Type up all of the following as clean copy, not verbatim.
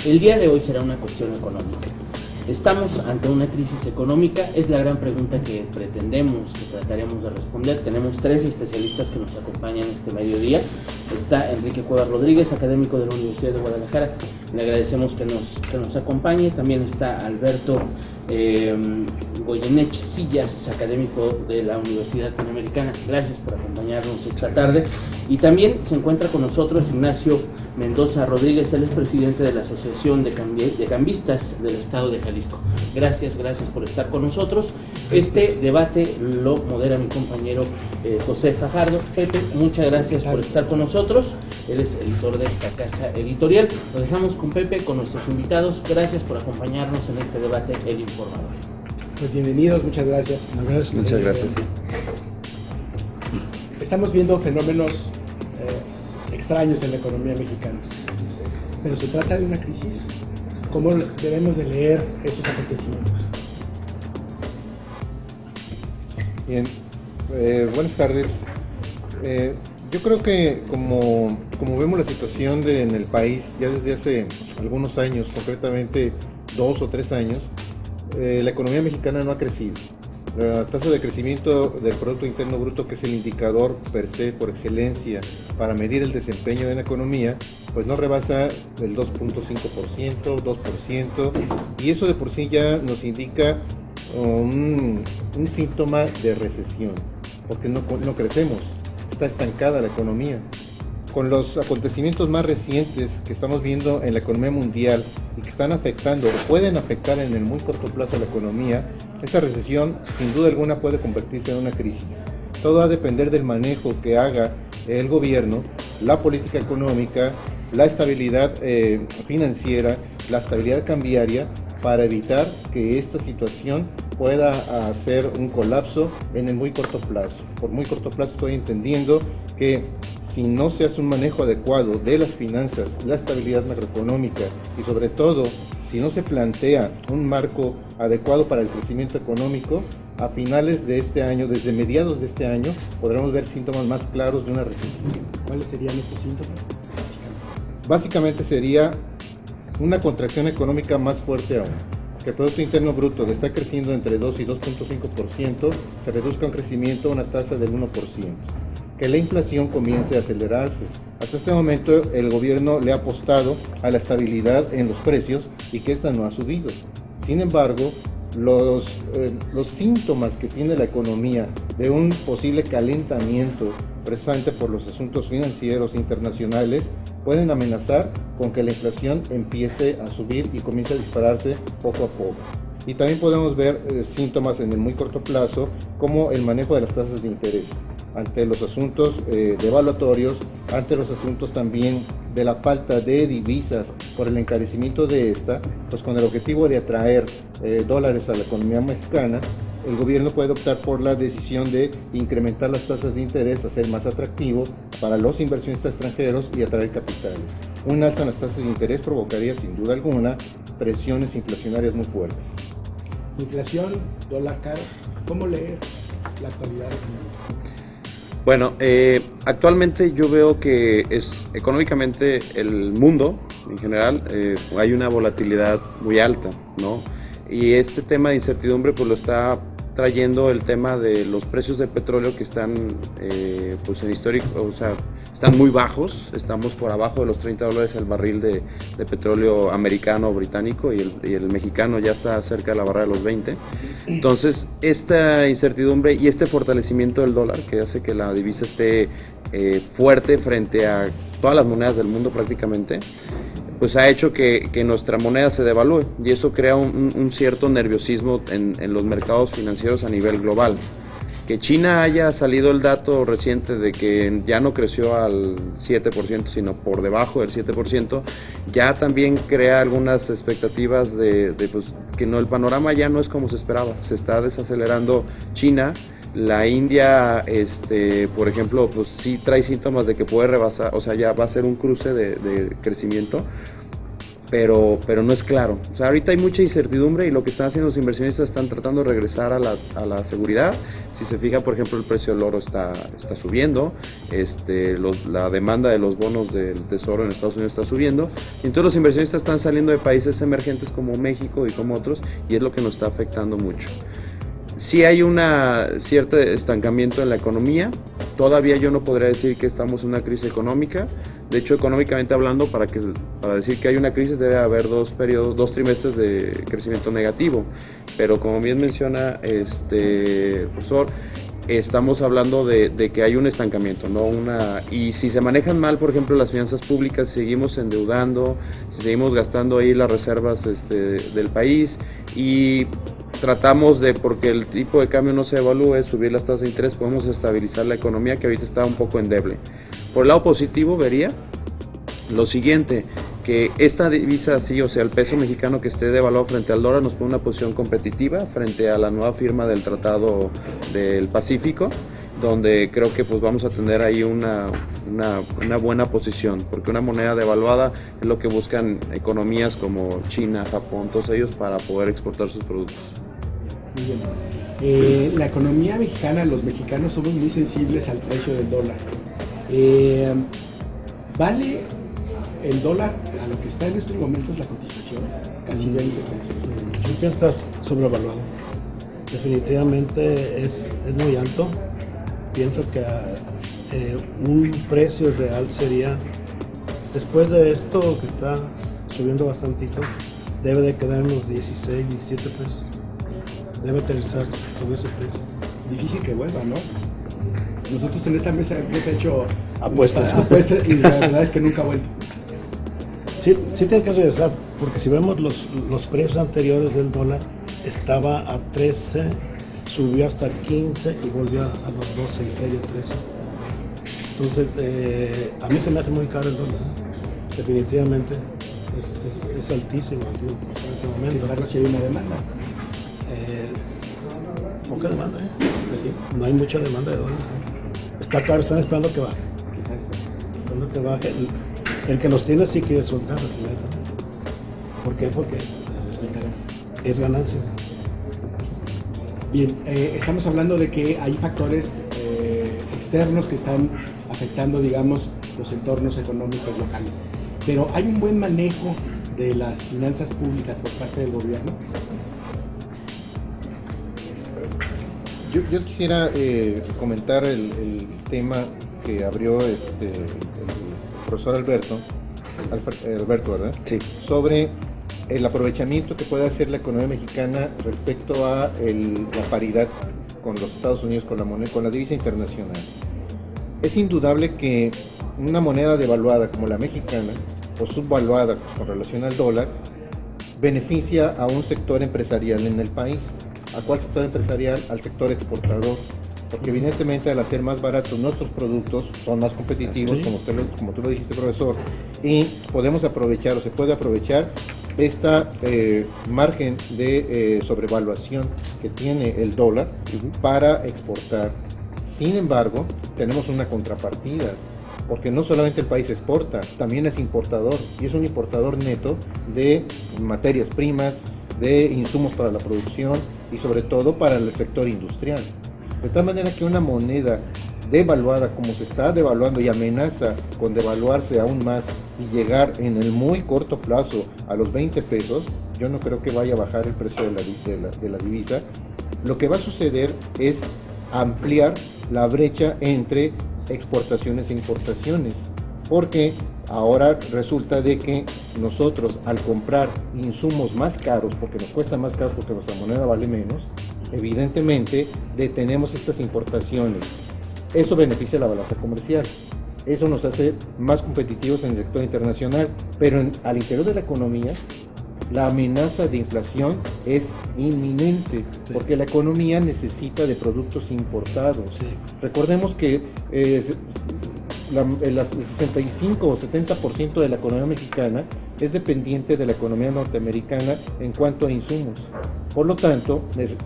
El día de hoy será una cuestión económica. ¿Estamos ante una crisis económica? Es la gran pregunta que pretendemos, que trataremos de responder. Tenemos tres especialistas que nos acompañan este mediodía. Está Enrique Cuevas Rodríguez, académico de la Universidad de Guadalajara. Le agradecemos que nos acompañe. También está Alberto Goyeneche Sillas, académico de la Universidad Panamericana. Gracias por acompañarnos esta tarde. Y también se encuentra con nosotros Ignacio Mendoza Rodríguez, él es presidente de la Asociación de Cambistas del Estado de Jalisco. Gracias por estar con nosotros. Este debate lo modera mi compañero José Fajardo. Pepe, muchas gracias por estar con nosotros. Él es editor de esta casa editorial. Lo dejamos con Pepe, con nuestros invitados. Gracias por acompañarnos en este debate, El Informador. Pues bienvenidos, muchas gracias. Muchas gracias. Estamos viendo fenómenos extraños en la economía mexicana, pero se trata de una crisis. ¿Cómo debemos de leer estos acontecimientos? Bien, buenas tardes. Yo creo que como vemos la situación en el país ya desde hace algunos años, concretamente 2 o 3 años, la economía mexicana no ha crecido. La tasa de crecimiento del Producto Interno Bruto, que es el indicador per se, por excelencia, para medir el desempeño de la economía, pues no rebasa el 2.5%, 2%, y eso de por sí ya nos indica un síntoma de recesión, porque no crecemos, está estancada la economía. Con los acontecimientos más recientes que estamos viendo en la economía mundial y que están afectando o pueden afectar en el muy corto plazo a la economía, esta recesión sin duda alguna puede convertirse en una crisis. Todo va a depender del manejo que haga el gobierno, la política económica, la estabilidad financiera, la estabilidad cambiaria, para evitar que esta situación pueda hacer un colapso en el muy corto plazo. Por muy corto plazo estoy entendiendo que si no se hace un manejo adecuado de las finanzas, la estabilidad macroeconómica y sobre todo si no se plantea un marco adecuado para el crecimiento económico, a finales de este año, desde mediados de este año, podremos ver síntomas más claros de una recesión. ¿Cuáles serían estos síntomas? Básicamente sería una contracción económica más fuerte aún. Que el Producto Interno Bruto, que está creciendo entre 2 y 2.5%, se reduzca a un crecimiento a una tasa del 1%. Que la inflación comience a acelerarse. Hasta este momento el gobierno le ha apostado a la estabilidad en los precios y que esta no ha subido. Sin embargo, los síntomas que tiene la economía de un posible calentamiento presente por los asuntos financieros internacionales pueden amenazar con que la inflación empiece a subir y comience a dispararse poco a poco. Y también podemos ver síntomas en el muy corto plazo, como el manejo de las tasas de interés ante los asuntos devaluatorios, ante los asuntos también de la falta de divisas por el encarecimiento de esta, pues con el objetivo de atraer dólares a la economía mexicana. El gobierno puede optar por la decisión de incrementar las tasas de interés, hacer más atractivo para los inversionistas extranjeros y atraer capitales. Un alza en las tasas de interés provocaría sin duda alguna presiones inflacionarias muy fuertes. Inflación, dólar caro, ¿cómo leer la actualidad económica? Bueno, actualmente yo veo que económicamente el mundo en general hay una volatilidad muy alta, ¿no? Y este tema de incertidumbre pues lo está trayendo el tema de los precios del petróleo, que están pues en histórico, o sea, están muy bajos. Estamos por abajo de los $30 el barril de petróleo americano o británico, y el mexicano ya está cerca de la barrera de los 20. Entonces, esta incertidumbre y este fortalecimiento del dólar, que hace que la divisa esté fuerte frente a todas las monedas del mundo prácticamente, pues ha hecho que nuestra moneda se devalúe, y eso crea un cierto nerviosismo en los mercados financieros a nivel global. Que China haya salido el dato reciente de que ya no creció al 7%, sino por debajo del 7%, ya también crea algunas expectativas de pues, que no, el panorama ya no es como se esperaba. Se está desacelerando China. La India, por ejemplo, pues sí trae síntomas de que puede rebasar, o sea, ya va a ser un cruce de crecimiento. pero no es claro. O sea, ahorita hay mucha incertidumbre y lo que están haciendo los inversionistas están tratando de regresar a la seguridad. Si se fija, por ejemplo, el precio del oro está subiendo, la demanda de los bonos del Tesoro en Estados Unidos está subiendo, y entonces los inversionistas están saliendo de países emergentes como México y como otros, y es lo que nos está afectando mucho. Sí hay un cierto estancamiento en la economía. Todavía yo no podría decir que estamos en una crisis económica. De hecho, económicamente hablando, para decir que hay una crisis debe haber dos trimestres de crecimiento negativo. Pero como bien menciona el profesor, estamos hablando de que hay un estancamiento, y si se manejan mal, por ejemplo, las finanzas públicas, si seguimos endeudando, si seguimos gastando ahí las reservas del país y tratamos de, porque el tipo de cambio no se evalúe, subir las tasas de interés, podemos estabilizar la economía que ahorita está un poco endeble. Por el lado positivo vería lo siguiente, que esta divisa así, o sea, el peso mexicano que esté devaluado frente al dólar nos pone una posición competitiva frente a la nueva firma del Tratado del Pacífico, donde creo que pues vamos a tener ahí una buena posición, porque una moneda devaluada es lo que buscan economías como China, Japón, todos ellos para poder exportar sus productos. Muy bien. La economía mexicana, los mexicanos somos muy sensibles al precio del dólar. ¿Vale el dólar a lo que está en estos momentos la cotización? Casi 20 pesos. Yo pienso estar sobrevaluado. Definitivamente es muy alto. Pienso que un precio real sería, después de esto que está subiendo bastantito, debe de quedar en los 16, 17 pesos. Debe aterrizar sobre ese precio. Difícil que vuelva, ¿no? Nosotros en esta mesa hemos hecho Apuestas. Y la verdad es que nunca ha vuelto. Sí tiene que regresar, porque si vemos los precios anteriores del dólar, estaba a 13, subió hasta 15 y volvió a los 12 y medio, 13. Entonces, a mí se me hace muy caro el dólar, ¿eh? Definitivamente es altísimo en ese momento. Sin embargo, si hay una demanda. Poca demanda, ¿eh? No hay mucha demanda de dólares. Está caro, están esperando que baje. Esperando que baje. El que los tiene sí quiere soltar la dinero. ¿Por qué? Porque es ganancia. Bien, estamos hablando de que hay factores externos que están afectando, digamos, los entornos económicos locales. Pero ¿hay un buen manejo de las finanzas públicas por parte del gobierno? Yo quisiera comentar el tema que abrió el profesor Alberto, ¿verdad? Sí. Sobre el aprovechamiento que puede hacer la economía mexicana respecto a la paridad con los Estados Unidos, con la moneda, con la divisa internacional. Es indudable que una moneda devaluada como la mexicana, o subvaluada con relación al dólar, beneficia a un sector empresarial en el país. ¿A cuál sector empresarial? Al sector exportador, porque evidentemente al hacer más baratos nuestros productos son más competitivos, Sí. como tú lo dijiste, profesor, y podemos aprovechar, o se puede aprovechar esta margen de sobrevaluación que tiene el dólar para exportar. Sin embargo, tenemos una contrapartida, porque no solamente el país exporta, también es importador, y es un importador neto de materias primas, de insumos para la producción y sobre todo para el sector industrial. De tal manera que una moneda devaluada como se está devaluando y amenaza con devaluarse aún más y llegar en el muy corto plazo a los 20 pesos, yo no creo que vaya a bajar el precio de la divisa. Lo que va a suceder es ampliar la brecha entre exportaciones e importaciones, porque ahora resulta de que nosotros al comprar insumos más caros, porque nos cuesta más caro porque nuestra moneda vale menos, evidentemente detenemos estas importaciones. Eso beneficia la balanza comercial, eso nos hace más competitivos en el sector internacional, pero al interior de la economía la amenaza de inflación es inminente, porque la economía necesita de productos importados. Sí. Recordemos que el 65 o 70% de la economía mexicana es dependiente de la economía norteamericana en cuanto a insumos. Por lo tanto,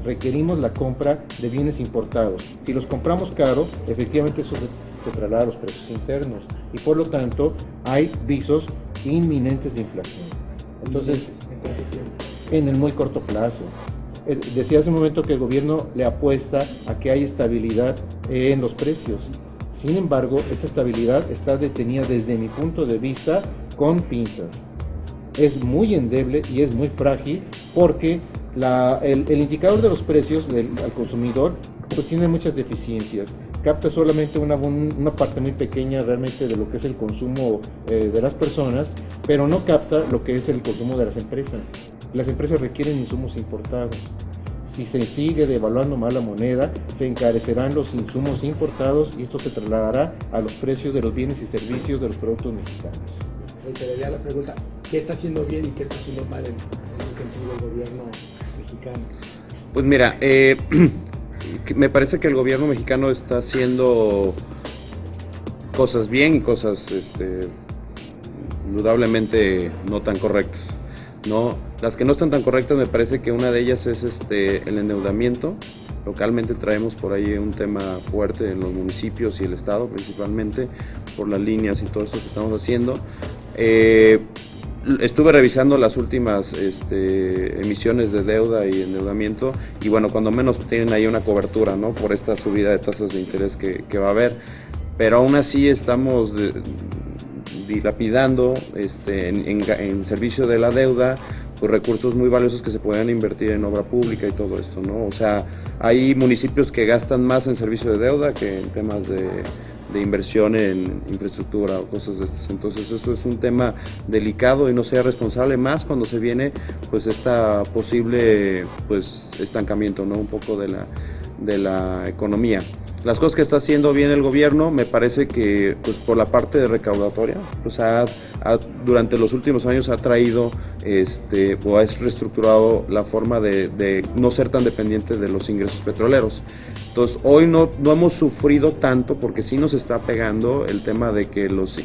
requerimos la compra de bienes importados. Si los compramos caro, efectivamente eso se traslada a los precios internos y por lo tanto hay visos inminentes de inflación. Entonces, en el muy corto plazo. Decía hace un momento que el gobierno le apuesta a que hay estabilidad en los precios. Sin embargo, esta estabilidad está detenida desde mi punto de vista con pinzas. Es muy endeble y es muy frágil porque el indicador de los precios al consumidor pues tiene muchas deficiencias. Capta solamente una parte muy pequeña realmente de lo que es el consumo de las personas, pero no capta lo que es el consumo de las empresas. Las empresas requieren insumos importados. Si se sigue devaluando mal la moneda, se encarecerán los insumos importados y esto se trasladará a los precios de los bienes y servicios de los productos mexicanos. Reiteraría la pregunta, ¿qué está haciendo bien y qué está haciendo mal en ese sentido el gobierno mexicano? Pues mira, me parece que el gobierno mexicano está haciendo cosas bien y cosas indudablemente no tan correctas, ¿no? Las que no están tan correctas me parece que una de ellas es el endeudamiento. Localmente traemos por ahí un tema fuerte en los municipios y el estado principalmente por las líneas y todo esto que estamos haciendo. Estuve revisando las últimas emisiones de deuda y endeudamiento y bueno, cuando menos tienen ahí una cobertura, ¿no? Por esta subida de tasas de interés que va a haber, pero aún así estamos dilapidando en servicio de la deuda pues recursos muy valiosos que se pueden invertir en obra pública y todo esto, ¿no? O sea, hay municipios que gastan más en servicio de deuda que en temas de inversión en infraestructura o cosas de estas. Entonces eso es un tema delicado y no sea responsable más cuando se viene pues esta posible pues estancamiento, ¿no? Un poco de la economía. Las cosas que está haciendo bien el gobierno, me parece que pues por la parte de recaudatoria, pues durante los últimos años ha traído o ha reestructurado la forma de no ser tan dependiente de los ingresos petroleros. Entonces hoy no hemos sufrido tanto porque sí nos está pegando el tema de que los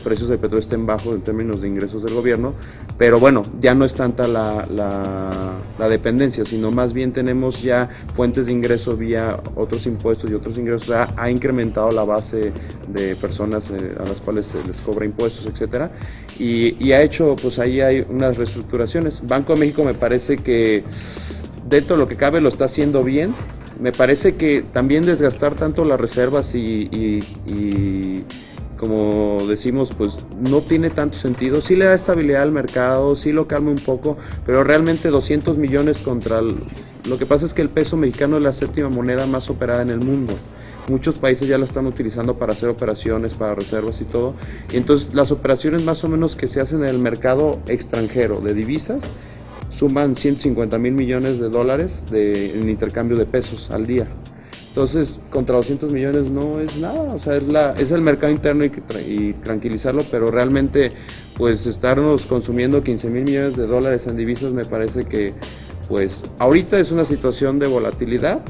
precios del petróleo estén bajos en términos de ingresos del gobierno, pero bueno, ya no es tanta la dependencia, sino más bien tenemos ya fuentes de ingreso vía otros impuestos y otros ingresos. O sea, ha incrementado la base de personas a las cuales se les cobra impuestos, etcétera, y ha hecho, pues ahí hay unas reestructuraciones. Banco de México me parece que dentro de lo que cabe lo está haciendo bien. Me parece que también desgastar tanto las reservas y como decimos, pues no tiene tanto sentido. Sí le da estabilidad al mercado, sí lo calma un poco, pero realmente 200 millones contra lo que pasa es que el peso mexicano es la séptima moneda más operada en el mundo. Muchos países ya la están utilizando para hacer operaciones, para reservas y todo. Y entonces las operaciones más o menos que se hacen en el mercado extranjero de divisas suman 150,000 millones de dólares en intercambio de pesos al día. Entonces, contra 200 millones no es nada, o sea, es el mercado interno y tranquilizarlo, pero realmente, pues, estarnos consumiendo 15,000 millones de dólares en divisas me parece que, pues, ahorita es una situación de volatilidad,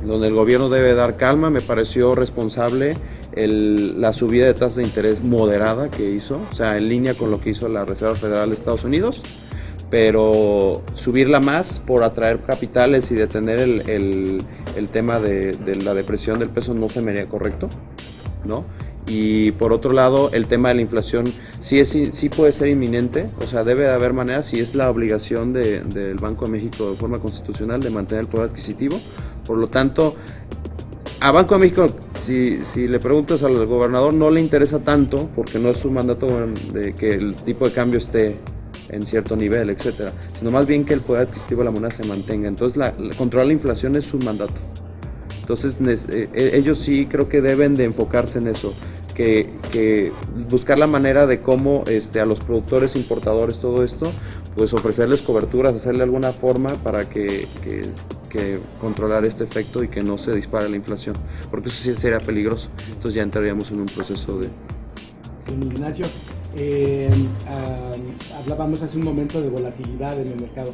donde el gobierno debe dar calma. Me pareció responsable la subida de tasas de interés moderada que hizo, o sea, en línea con lo que hizo la Reserva Federal de Estados Unidos, pero subirla más por atraer capitales y detener el tema de la depresión del peso no se me haría correcto, ¿no? Y por otro lado, el tema de la inflación sí puede ser inminente, o sea, debe de haber maneras, y es la obligación del Banco de México de forma constitucional de mantener el poder adquisitivo. Por lo tanto, a Banco de México, si le preguntas al gobernador, no le interesa tanto, porque no es su mandato de que el tipo de cambio esté en cierto nivel, etcétera, sino más bien que el poder adquisitivo de la moneda se mantenga. Entonces, controlar la inflación es su mandato. Entonces, ellos sí creo que deben de enfocarse en eso, que buscar la manera de cómo a los productores, importadores, todo esto, pues ofrecerles coberturas, hacerle alguna forma para que controlar este efecto y que no se dispare la inflación, porque eso sí sería peligroso. Entonces ya entraríamos en un proceso de... Ignacio, hablábamos hace un momento de volatilidad en el mercado.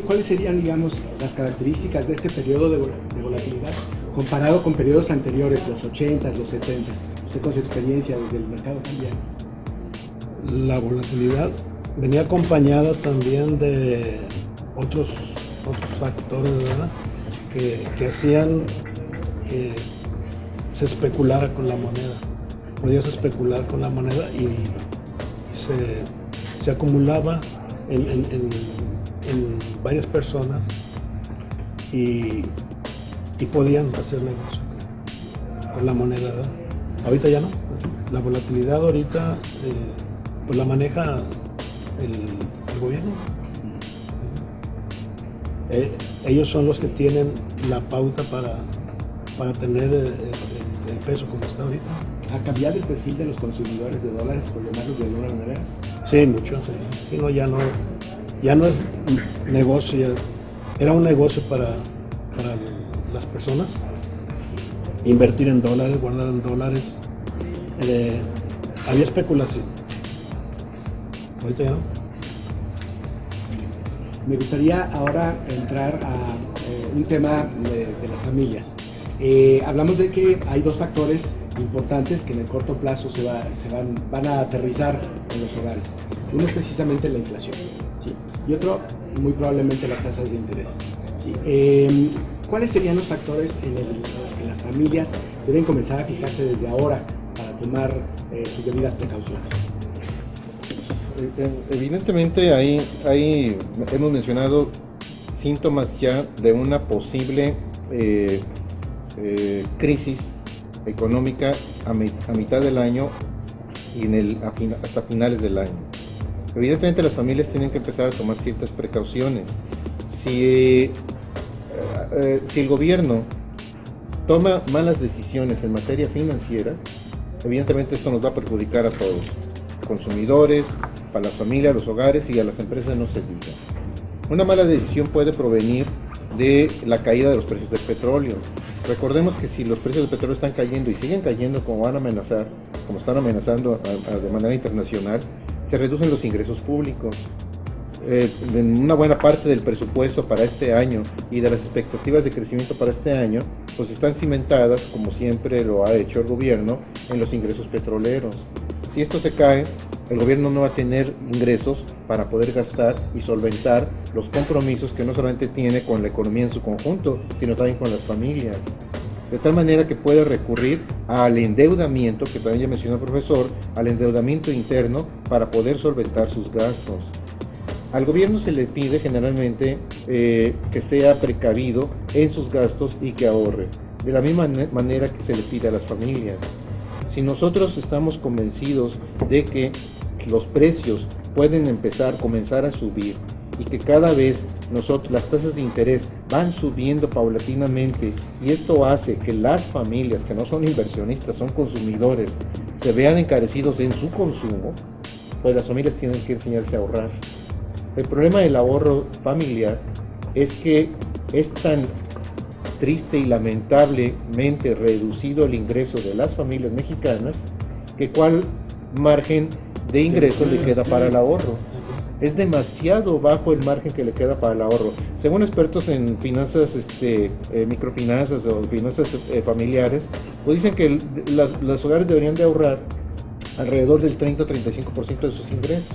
¿Cuáles serían, digamos, las características de este periodo de volatilidad comparado con periodos anteriores, los 80s, los 70s? Usted con su experiencia desde el mercado cambiario. La volatilidad venía acompañada también de otros factores, ¿verdad? Que hacían que se especulara con la moneda. Podías especular con la moneda y se acumulaba en varias personas y podían hacer negocio con la moneda, ¿verdad? Ahorita ya no. La volatilidad ahorita pues la maneja el gobierno. Ellos son los que tienen la pauta para tener el peso como está ahorita. ¿Ha cambiado el perfil de los consumidores de dólares, por llamarlos de alguna manera? Sí, mucho. Sí, no, ya no es negocio, era un negocio para las personas. Invertir en dólares, guardar en dólares. Había especulación. Ahorita ya no. Me gustaría ahora entrar a un tema de las familias. Hablamos de que hay dos factores importantes que en el corto plazo van a aterrizar en los hogares. Uno es precisamente la inflación, ¿sí? Y otro, muy probablemente, las tasas de interés, ¿sí? ¿Cuáles serían los factores en los que las familias deben comenzar a fijarse desde ahora para tomar sus debidas precauciones? Evidentemente ahí hemos mencionado síntomas ya de una posible crisis económica a mitad del año y hasta finales del año. Evidentemente las familias tienen que empezar a tomar ciertas precauciones. Si el gobierno toma malas decisiones en materia financiera, evidentemente esto nos va a perjudicar a todos, consumidores, a las familias, a los hogares y a las empresas no se diga. Una mala decisión puede provenir de la caída de los precios del petróleo. Recordemos que si los precios del petróleo están cayendo y siguen cayendo como están amenazando de manera internacional, se reducen los ingresos públicos. En una buena parte del presupuesto para este año y de las expectativas de crecimiento para este año, pues están cimentadas, como siempre lo ha hecho el gobierno, en los ingresos petroleros. Si esto se cae, el gobierno no va a tener ingresos para poder gastar y solventar los compromisos que no solamente tiene con la economía en su conjunto, sino también con las familias. De tal manera que puede recurrir al endeudamiento, que también ya mencionó el profesor, al endeudamiento interno para poder solventar sus gastos. Al gobierno se le pide generalmente que sea precavido en sus gastos y que ahorre, de la misma manera que se le pide a las familias. Si nosotros estamos convencidos de que los precios pueden comenzar a subir y que cada vez las tasas de interés van subiendo paulatinamente y esto hace que las familias que no son inversionistas, son consumidores, se vean encarecidos en su consumo, pues las familias tienen que enseñarse a ahorrar. El problema del ahorro familiar es que es tan triste y lamentablemente reducido el ingreso de las familias mexicanas que cuál margen de ingreso le queda para el ahorro. Es demasiado bajo el margen que le queda para el ahorro. Según expertos en finanzas, microfinanzas o finanzas familiares, pues dicen que los hogares deberían de ahorrar alrededor del 30 o 35% de sus ingresos.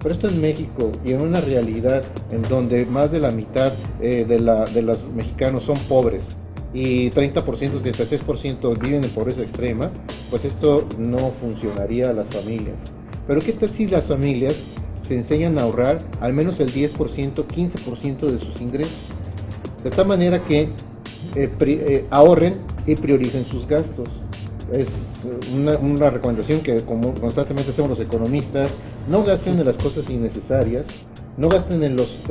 Pero esto en México y en una realidad en donde más de la mitad de los mexicanos son pobres y 30%, 33% viven en pobreza extrema, pues esto no funcionaría a las familias. Pero ¿qué tal si las familias se enseñan a ahorrar al menos el 10%, 15% de sus ingresos? De tal manera que ahorren y prioricen sus gastos. Es una recomendación que como constantemente hacemos los economistas: no gasten en las cosas innecesarias, no gasten en los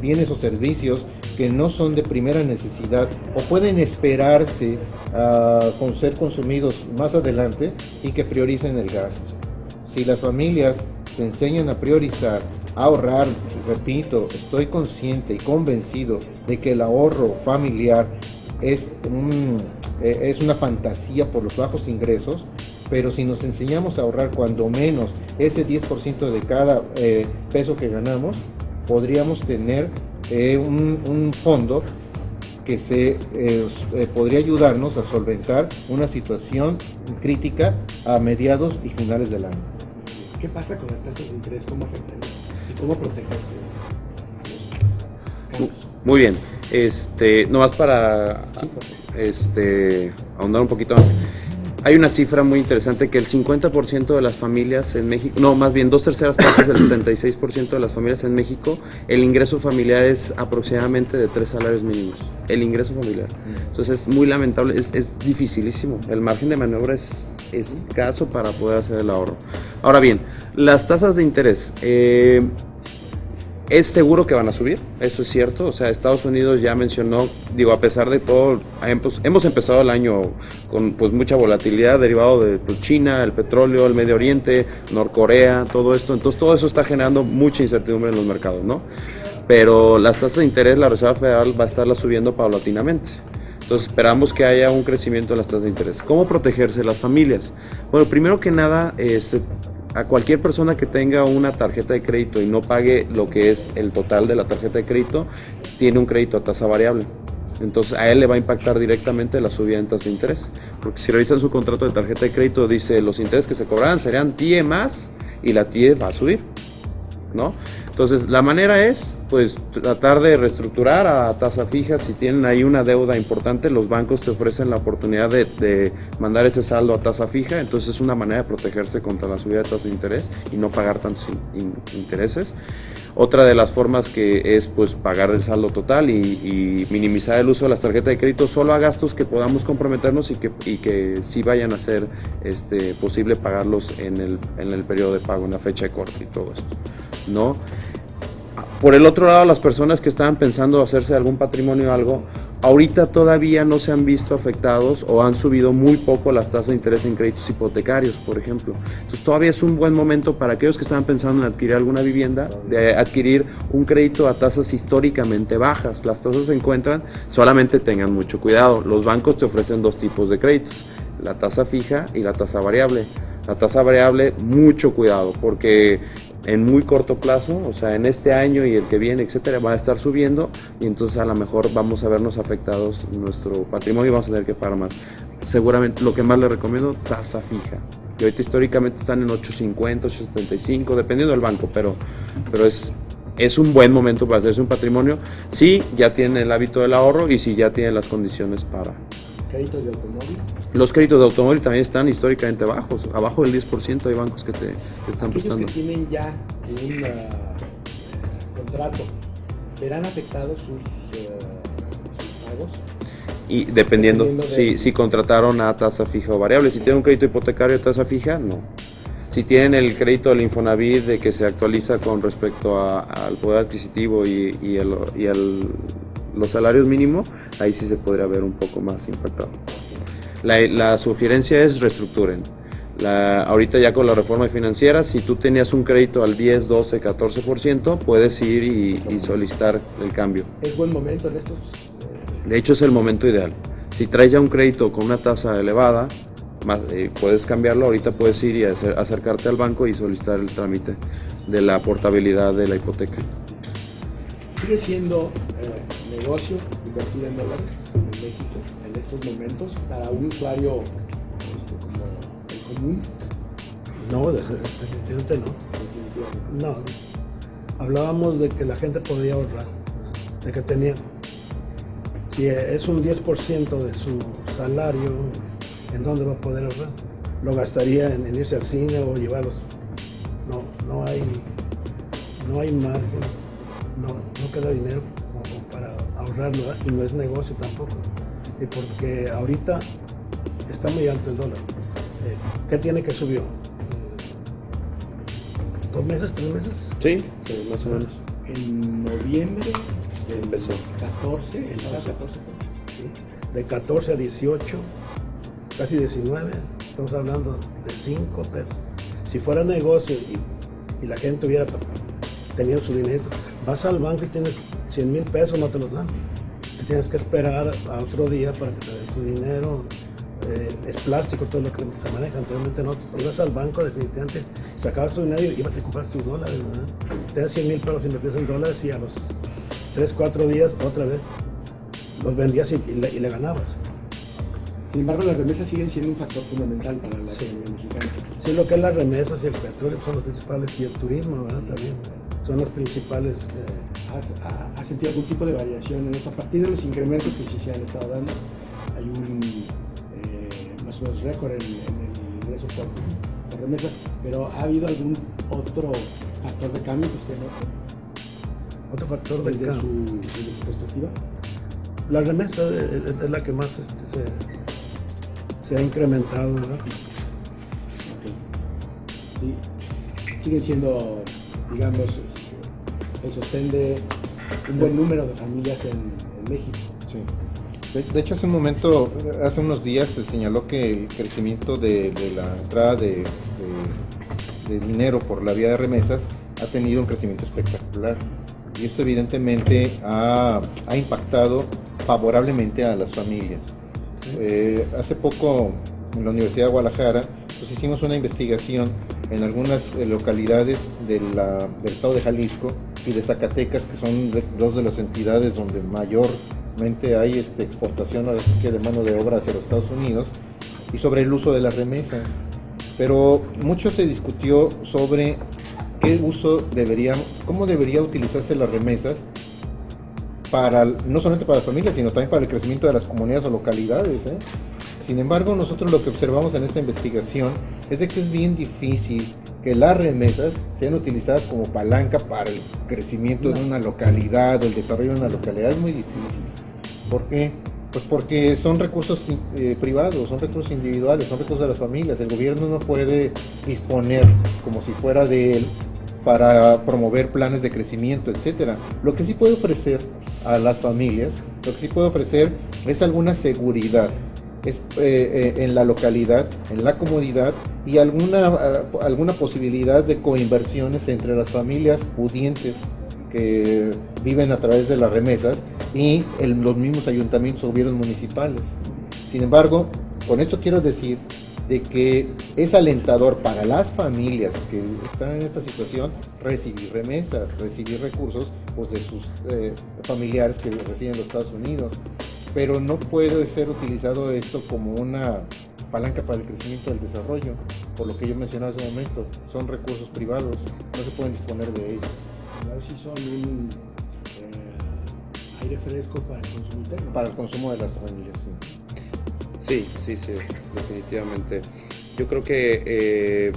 bienes o servicios que no son de primera necesidad o pueden esperarse con ser consumidos más adelante, y que prioricen el gasto. Si las familias se enseñan a priorizar, a ahorrar, repito, estoy consciente y convencido de que el ahorro familiar es una fantasía por los bajos ingresos, pero si nos enseñamos a ahorrar cuando menos ese 10% de cada peso que ganamos, podríamos tener un fondo que podría ayudarnos a solventar una situación crítica a mediados y finales del año. ¿Qué pasa con las tasas de interés? ¿Cómo afectan? ¿Y cómo protegerse? Muy bien. Nomás para ahondar un poquito más. Hay una cifra muy interesante que el 50% de las familias en México, no, más bien 2/3 partes del 66% de las familias en México, el ingreso familiar es aproximadamente de 3 salarios mínimos. El ingreso familiar. Entonces es muy lamentable, es dificilísimo. El margen de maniobra es escaso para poder hacer el ahorro. Ahora bien, las tasas de interés. Es seguro que van a subir, eso es cierto. O sea, Estados Unidos ya mencionó, digo, a pesar de todo, hemos empezado el año con pues mucha volatilidad derivado de China, el petróleo, el Medio Oriente, Norcorea, todo esto. Entonces todo eso está generando mucha incertidumbre en los mercados, ¿no? Pero las tasas de interés, la Reserva Federal va a estarlas subiendo paulatinamente. Entonces esperamos que haya un crecimiento en las tasas de interés. ¿Cómo protegerse las familias? Bueno, primero que nada, a cualquier persona que tenga una tarjeta de crédito y no pague lo que es el total de la tarjeta de crédito, tiene un crédito a tasa variable. Entonces a él le va a impactar directamente la subida en tasa de interés. Porque si revisan su contrato de tarjeta de crédito, dice los intereses que se cobrarán serían TIE más y la TIE va a subir, ¿no? Entonces la manera es pues tratar de reestructurar a tasa fija. Si tienen ahí una deuda importante, los bancos te ofrecen la oportunidad de mandar ese saldo a tasa fija. Entonces es una manera de protegerse contra la subida de tasa de interés y no pagar tantos intereses. Otra de las formas que es pues pagar el saldo total y minimizar el uso de las tarjetas de crédito solo a gastos que podamos comprometernos y que sí vayan a ser posible pagarlos en el periodo de pago, en la fecha de corte y todo esto, ¿no? Por el otro lado, las personas que estaban pensando hacerse algún patrimonio o algo, ahorita todavía no se han visto afectados o han subido muy poco las tasas de interés en créditos hipotecarios, por ejemplo. Entonces todavía es un buen momento para aquellos que estaban pensando en adquirir alguna vivienda, de adquirir un crédito a tasas históricamente bajas. Las tasas se encuentran, solamente tengan mucho cuidado. Los bancos te ofrecen dos tipos de créditos, la tasa fija y la tasa variable. La tasa variable, mucho cuidado, porque en muy corto plazo, o sea, en este año y el que viene, etcétera, va a estar subiendo y entonces a lo mejor vamos a vernos afectados nuestro patrimonio y vamos a tener que pagar más. Seguramente lo que más les recomiendo, tasa fija. Y ahorita históricamente están en 8.50, 8.75, dependiendo del banco, pero es un buen momento para hacerse un patrimonio si ya tienen el hábito del ahorro y si ya tienen las condiciones para. ¿Créditos de automóvil? Los créditos de automóvil también están históricamente bajos, abajo del 10% hay bancos que te están prestando. Aquellos que tienen ya un contrato, ¿verán afectados sus pagos? Y dependiendo si contrataron a tasa fija o variable. Si tienen un crédito hipotecario a tasa fija, no. Si tienen el crédito del Infonavit de que se actualiza con respecto al poder adquisitivo y los salarios mínimos, ahí sí se podría ver un poco más impactado. La sugerencia es reestructuren. Ahorita ya con la reforma financiera, si tú tenías un crédito al 10, 12, 14%, puedes ir y solicitar el cambio. ¿Es buen momento en estos? De hecho es el momento ideal. Si traes ya un crédito con una tasa elevada, puedes cambiarlo. Ahorita puedes ir y acercarte al banco y solicitar el trámite de la portabilidad de la hipoteca. ¿Sigue siendo negocio invertir en dólares en México en estos momentos para un usuario como el común? No, definitivamente no. No. Hablábamos de que la gente podía ahorrar, de que tenía. Si es un 10% de su salario, ¿en dónde va a poder ahorrar? Lo gastaría en irse al cine o llevarlos. No hay margen, no queda dinero como para ahorrarlo, ¿verdad? Y no es negocio tampoco. Y porque ahorita está muy alto el dólar. ¿Qué tiene que subió? ¿2 meses, 3 meses? Sí, más o menos. En noviembre Empezó. 14, El 14. ¿Sí? De 14 a 18, casi 19, estamos hablando de 5 pesos. Si fuera negocio y la gente hubiera tenido su dinero, vas al banco y tienes 100,000 pesos, no te los dan. Te tienes que esperar a otro día para que te den tu dinero. Es plástico todo lo que se maneja, anteriormente no. Ibas al banco definitivamente, sacabas tu dinero y ibas a comprar tus dólares, ¿verdad? Tenías 100,000 pesos invertidos en dólares y a los 3, 4 días otra vez los vendías y le ganabas. Sin embargo, las remesas siguen siendo un factor fundamental para la economía mexicana. Sí, lo que es las remesas y el petróleo son los principales, y el turismo, ¿verdad? También son los principales. ¿Has sentido algún tipo de variación en eso? A partir de los incrementos que sí se han estado dando, hay más más o menos récord en el ingreso por remesas, pero ¿ha habido algún otro factor de cambio que usted no? Otro factor de desde cambio. desde su perspectiva. La remesa es la que más se ha incrementado, ¿verdad? Sí, siguen siendo, digamos, el sostén de un buen número de familias en México. Sí. De hecho, hace unos días se señaló que el crecimiento de la entrada de dinero por la vía de remesas ha tenido un crecimiento espectacular. Y esto evidentemente ha impactado favorablemente a las familias. Hace poco en la Universidad de Guadalajara pues hicimos una investigación en algunas localidades del estado de Jalisco y de Zacatecas, que son dos de las entidades donde mayormente hay exportación ahora sí que de mano de obra hacia los Estados Unidos, y sobre el uso de las remesas. Pero mucho se discutió sobre cómo debería utilizarse las remesas no solamente para las familias, sino también para el crecimiento de las comunidades o localidades. Sin embargo, nosotros lo que observamos en esta investigación es de que es bien difícil que las remesas sean utilizadas como palanca para el crecimiento de una localidad o el desarrollo de una localidad. Es muy difícil. ¿Por qué? Pues porque son recursos privados, son recursos individuales, son recursos de las familias. El gobierno no puede disponer como si fuera de él para promover planes de crecimiento, etcétera. Lo que sí puede ofrecer a las familias, lo que sí puede ofrecer es alguna seguridad en la localidad, en la comunidad, y alguna posibilidad de coinversiones entre las familias pudientes que viven a través de las remesas y los mismos ayuntamientos o gobiernos municipales. Sin embargo, con esto quiero decir de que es alentador para las familias que están en esta situación recibir remesas, recibir recursos pues, de sus familiares que residen en los Estados Unidos, pero no puede ser utilizado esto como una palanca para el crecimiento del desarrollo, por lo que yo mencionaba hace un momento. Son recursos privados, no se pueden disponer de ellos. A ver si son un aire fresco para el consumo interno. Para el consumo de las familias, sí. Sí, definitivamente. Yo creo que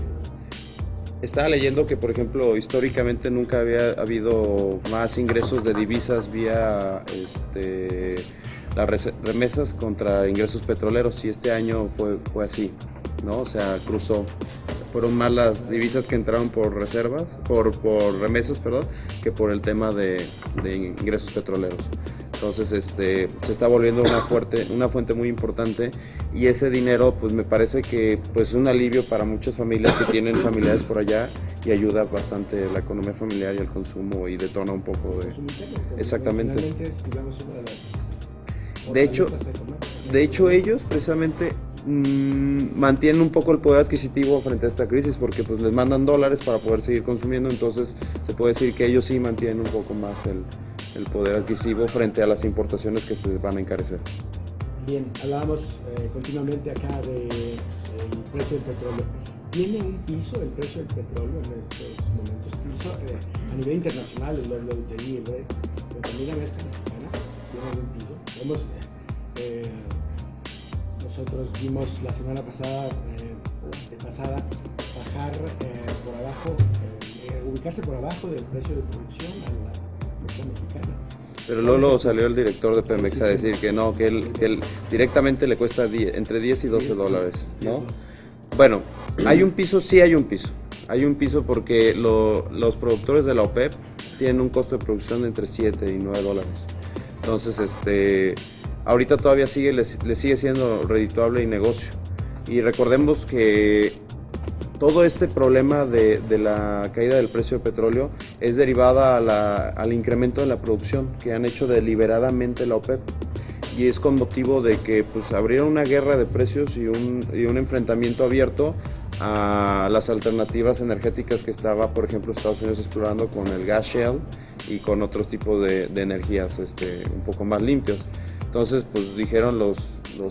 estaba leyendo que, por ejemplo, históricamente nunca había habido más ingresos de divisas vía las remesas contra ingresos petroleros, y este año fue así, ¿no? O sea, fueron más las divisas que entraron por reservas, por remesas, perdón, que por el tema de ingresos petroleros. Entonces se está volviendo una fuente muy importante, y ese dinero pues me parece que pues es un alivio para muchas familias que tienen familiares por allá, y ayuda bastante la economía familiar y el consumo, y detona un poco de... Exactamente. Es, digamos, una de las De hecho ellos precisamente mantienen un poco el poder adquisitivo frente a esta crisis, porque pues les mandan dólares para poder seguir consumiendo. Entonces se puede decir que ellos sí mantienen un poco más el poder adquisitivo frente a las importaciones que se van a encarecer. Bien, hablábamos continuamente acá del precio del petróleo. ¿Tiene un piso el precio del petróleo en estos momentos? Piso a nivel internacional, el WTI, pero también la mezcla mexicana tiene algún piso. Nosotros vimos la semana pasada bajar por abajo, ubicarse por abajo del precio de producción a la mezcla mexicana. Pero luego salió el director de Pemex a decir que no, que él directamente le cuesta entre 10 y 12 dólares, ¿no? Bueno, hay un piso, sí hay un piso. Hay un piso porque los productores de la OPEP tienen un costo de producción de entre 7 y 9 dólares. Entonces, ahorita todavía le sigue siendo redituable y negocio. Y recordemos que todo este problema de la caída del precio del petróleo es derivada al incremento de la producción que han hecho deliberadamente la OPEP. Y es con motivo de que pues, abrieron una guerra de precios y un enfrentamiento abierto a las alternativas energéticas que estaba, por ejemplo, Estados Unidos explorando con el gas shale y con otros tipos de energías un poco más limpios. Entonces, pues dijeron los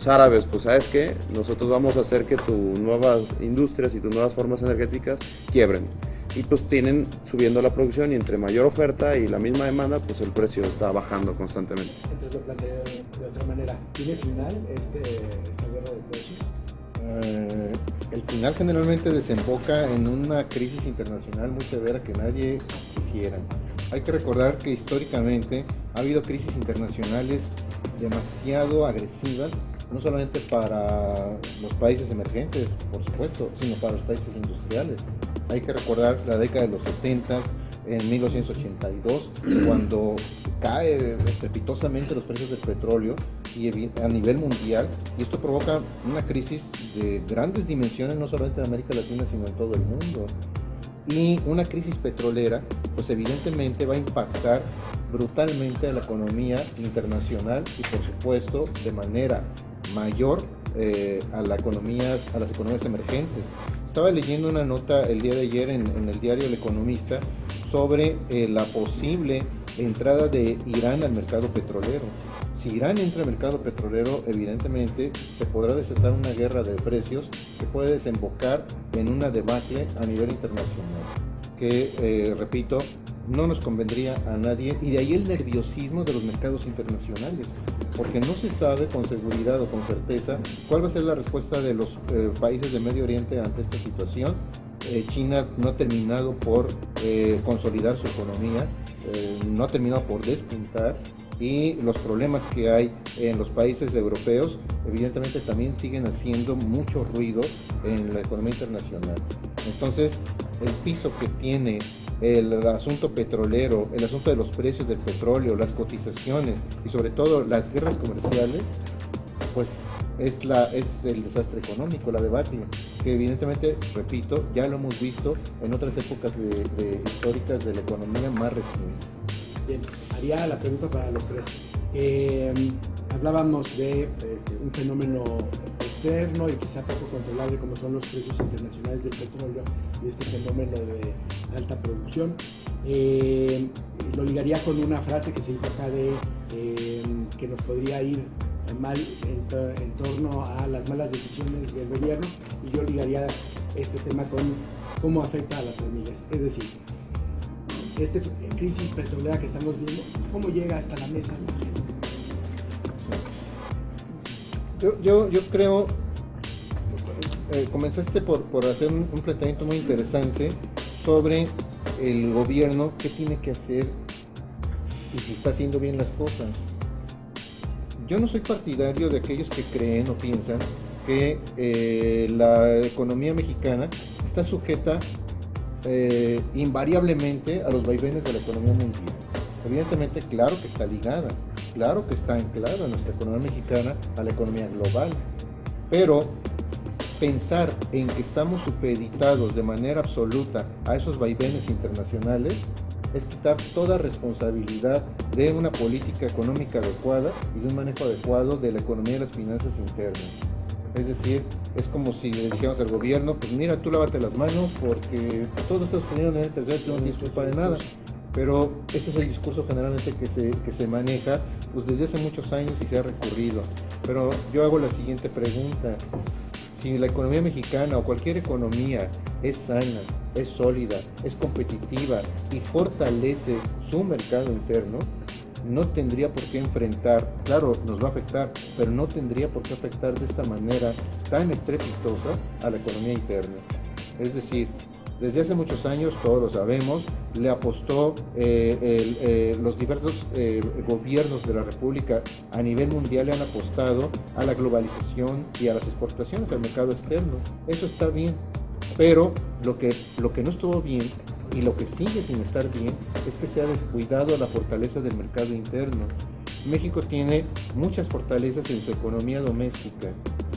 árabes, pues ¿sabes qué? Nosotros vamos a hacer que tus nuevas industrias y tus nuevas formas energéticas quiebren. Y pues tienen subiendo la producción, y entre mayor oferta y la misma demanda, pues el precio está bajando constantemente. Entonces lo planteo de otra manera. ¿Tiene final esta guerra de precios? el final generalmente desemboca en una crisis internacional muy severa que nadie quisiera. Hay que recordar que históricamente ha habido crisis internacionales demasiado agresivas, no solamente para los países emergentes, por supuesto, sino para los países industriales. Hay que recordar la década de los 70, en 1982, cuando cae estrepitosamente los precios del petróleo y a nivel mundial, y esto provoca una crisis de grandes dimensiones, no solamente en América Latina, sino en todo el mundo. Y una crisis petrolera, pues evidentemente va a impactar brutalmente a la economía internacional y por supuesto de manera mayor a las economías emergentes. Estaba leyendo una nota el día de ayer en el diario El Economista sobre la posible entrada de Irán al mercado petrolero. Si Irán entra al mercado petrolero, evidentemente se podrá desatar una guerra de precios que puede desembocar en una debacle a nivel internacional, que, repito, no nos convendría a nadie, y de ahí el nerviosismo de los mercados internacionales, porque no se sabe con seguridad o con certeza cuál va a ser la respuesta de los países de Medio Oriente ante esta situación. China no ha terminado por consolidar su economía, no ha terminado por despuntar, y los problemas que hay en los países europeos evidentemente también siguen haciendo mucho ruido en la economía internacional. Entonces, el piso que tiene el asunto petrolero, el asunto de los precios del petróleo, las cotizaciones y sobre todo las guerras comerciales, pues es el desastre económico, la debacle, que evidentemente, repito, ya lo hemos visto en otras épocas históricas de la economía más reciente. Bien, haría la pregunta para los tres. Hablábamos de un fenómeno externo y quizá poco controlable como son los precios internacionales del petróleo y este fenómeno de alta producción. Lo ligaría con una frase que se dijo acá de que nos podría ir mal en torno a las malas decisiones del gobierno, y yo ligaría este tema con cómo afecta a las familias. Es decir, esta crisis petrolera que estamos viendo, ¿cómo llega hasta la mesa? Yo creo, comenzaste por hacer un planteamiento muy interesante sobre el gobierno, qué tiene que hacer y si está haciendo bien las cosas. Yo no soy partidario de aquellos que creen o piensan que la economía mexicana está sujeta invariablemente a los vaivenes de la economía mundial. Evidentemente, claro que está ligada, claro que está anclada nuestra economía mexicana a la economía global, pero pensar en que estamos supeditados de manera absoluta a esos vaivenes internacionales es quitar toda responsabilidad de una política económica adecuada y de un manejo adecuado de la economía y las finanzas internas. Es decir, es como si le dijéramos al gobierno, pues mira, tú lávate las manos porque todo esto sucediendo en el tercer, tú no tienes culpa de nada. Pero ese es el discurso generalmente que se maneja pues desde hace muchos años y se ha recurrido. Pero yo hago la siguiente pregunta: si la economía mexicana o cualquier economía es sana, es sólida, es competitiva y fortalece su mercado interno, no tendría por qué enfrentar, claro, nos va a afectar, pero no tendría por qué afectar de esta manera tan estrepitosa a la economía interna. Es decir, desde hace muchos años, todos lo sabemos, le apostó los diversos gobiernos de la República a nivel mundial, le han apostado a la globalización y a las exportaciones al mercado externo. Eso está bien, pero lo que no estuvo bien y lo que sigue sin estar bien es que se ha descuidado la fortaleza del mercado interno. México tiene muchas fortalezas en su economía doméstica,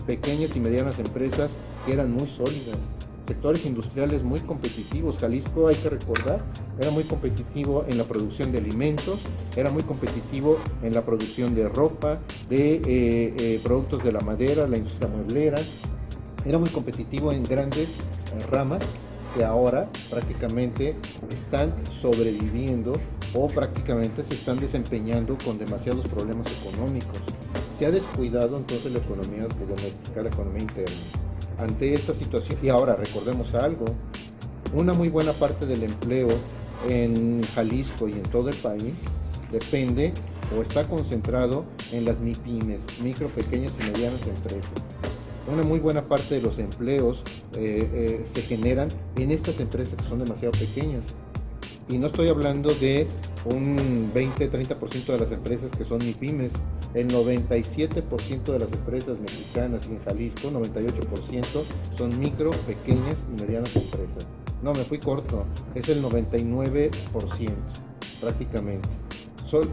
pequeñas y medianas empresas que eran muy sólidas, sectores industriales muy competitivos. Jalisco, hay que recordar, era muy competitivo en la producción de alimentos, era muy competitivo en la producción de ropa, de productos de la madera, la industria mueblera, era muy competitivo en grandes ramas que ahora prácticamente están sobreviviendo o prácticamente se están desempeñando con demasiados problemas económicos. Se ha descuidado entonces la economía doméstica, la economía interna. Ante esta situación, y ahora recordemos algo, una muy buena parte del empleo en Jalisco y en todo el país depende o está concentrado en las MIPYMES, micro, pequeñas y medianas empresas. una muy buena parte de los empleos se generan en estas empresas que son demasiado pequeñas. Y no estoy hablando de un 20-30% de las empresas que son MIPYMES. El 97% de las empresas mexicanas y en Jalisco, 98%, son micro, pequeñas y medianas empresas. No, me fui corto, es el 99% prácticamente.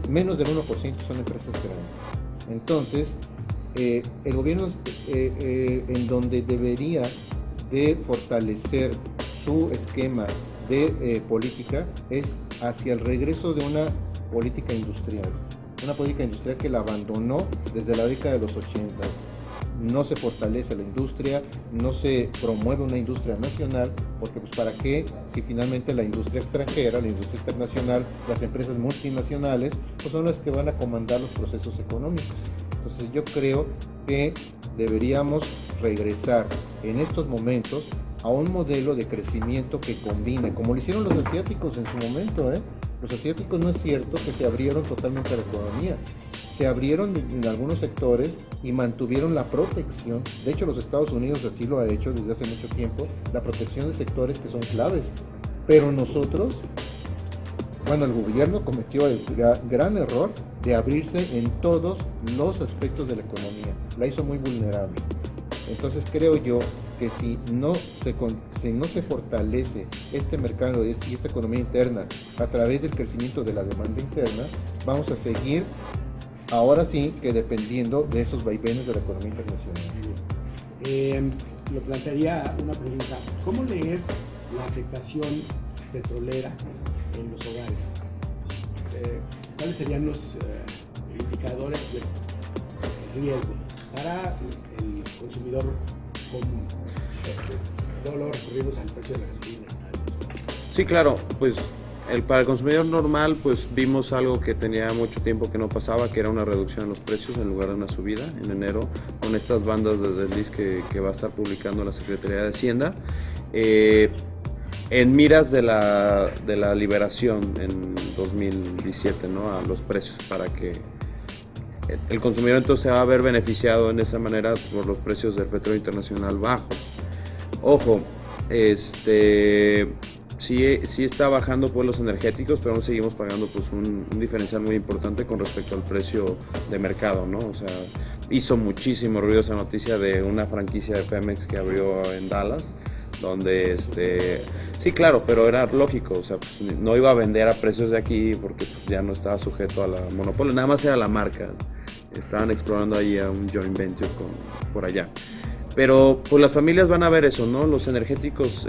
Menos del 1% son empresas grandes. Entonces, el gobierno en donde debería de fortalecer su esquema de política es hacia el regreso de una política industrial que la abandonó desde la década de los 80. No se fortalece la industria, no se promueve una industria nacional, porque pues para qué si finalmente la industria extranjera, la industria internacional, las empresas multinacionales, pues son las que van a comandar los procesos económicos. Entonces yo creo que deberíamos regresar en estos momentos a un modelo de crecimiento que combine, como lo hicieron los asiáticos en su momento, Los asiáticos no es cierto que se abrieron totalmente a la economía, se abrieron en algunos sectores y mantuvieron la protección. De hecho, los Estados Unidos así lo ha hecho desde hace mucho tiempo, la protección de sectores que son claves. Pero nosotros, bueno, el gobierno cometió el gran error de abrirse en todos los aspectos de la economía, la hizo muy vulnerable. Entonces creo yo que si no se fortalece este mercado y esta economía interna a través del crecimiento de la demanda interna, vamos a seguir ahora sí que dependiendo de esos vaivenes de la economía internacional. Lo plantearía una pregunta: ¿cómo leer la afectación petrolera en los hogares? ¿Cuáles serían los indicadores de riesgo para el consumidor común? Luego recurrimos al precio de la gasolina. Sí, claro, pues para el consumidor normal, pues vimos algo que tenía mucho tiempo que no pasaba, que era una reducción en los precios en lugar de una subida en enero, con estas bandas de desliz que va a estar publicando la Secretaría de Hacienda, en miras de la liberación en 2017, ¿no? A los precios, para que el consumidor entonces se va a ver beneficiado en esa manera por los precios del petróleo internacional bajos. Ojo, sí está bajando por los energéticos, pero aún seguimos pagando pues un diferencial muy importante con respecto al precio de mercado, ¿no? O sea, hizo muchísimo ruido esa noticia de una franquicia de Pemex que abrió en Dallas, donde sí, claro, pero era lógico, o sea, pues, no iba a vender a precios de aquí porque pues, ya no estaba sujeto a la monopolio, nada más era la marca. Estaban explorando ahí a un joint venture por allá. Pero pues las familias van a ver eso, ¿no? Los energéticos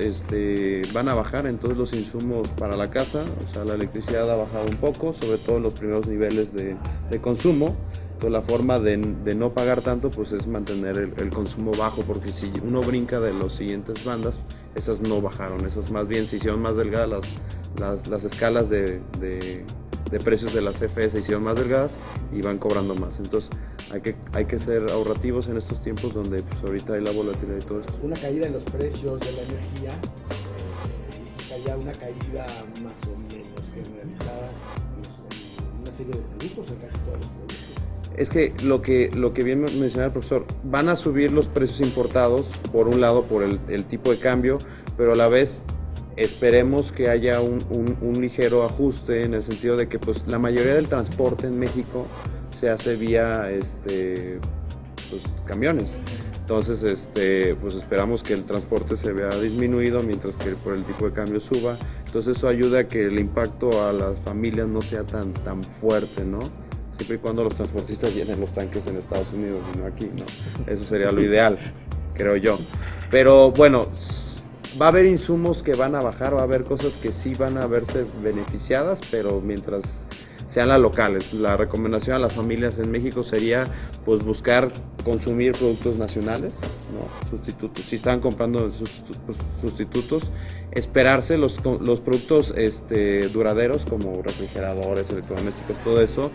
van a bajar, entonces los insumos para la casa, o sea, la electricidad ha bajado un poco, sobre todo en los primeros niveles de consumo. Entonces la forma de no pagar tanto pues es mantener el consumo bajo, porque si uno brinca de las siguientes bandas, esas no bajaron, esas más bien se hicieron más delgadas, las escalas de precios de las CFE se hicieron más delgadas y van cobrando más. Entonces hay que ser ahorrativos en estos tiempos donde pues, ahorita hay la volatilidad y todo esto. Una caída en los precios de la energía implicaría una caída más o menos generalizada en una serie de productos, en casi todos los productos. Es que lo que bien mencionaba el profesor, van a subir los precios importados, por un lado por el tipo de cambio, pero a la vez esperemos que haya un ligero ajuste en el sentido de que pues, la mayoría del transporte en México se hace vía pues, camiones. Entonces pues esperamos que el transporte se vea disminuido mientras que por el tipo de cambio suba. Entonces eso ayuda a que el impacto a las familias no sea tan fuerte, ¿no? Siempre y cuando los transportistas llenen los tanques en Estados Unidos y no aquí, ¿no? Eso sería lo ideal, creo yo. Pero bueno, va a haber insumos que van a bajar, va a haber cosas que sí van a verse beneficiadas, pero mientras sean las locales. La recomendación a las familias en México sería pues buscar consumir productos nacionales, ¿no? Sustitutos. Si están comprando sustitutos, esperarse los productos duraderos como refrigeradores, electrodomésticos, todo eso,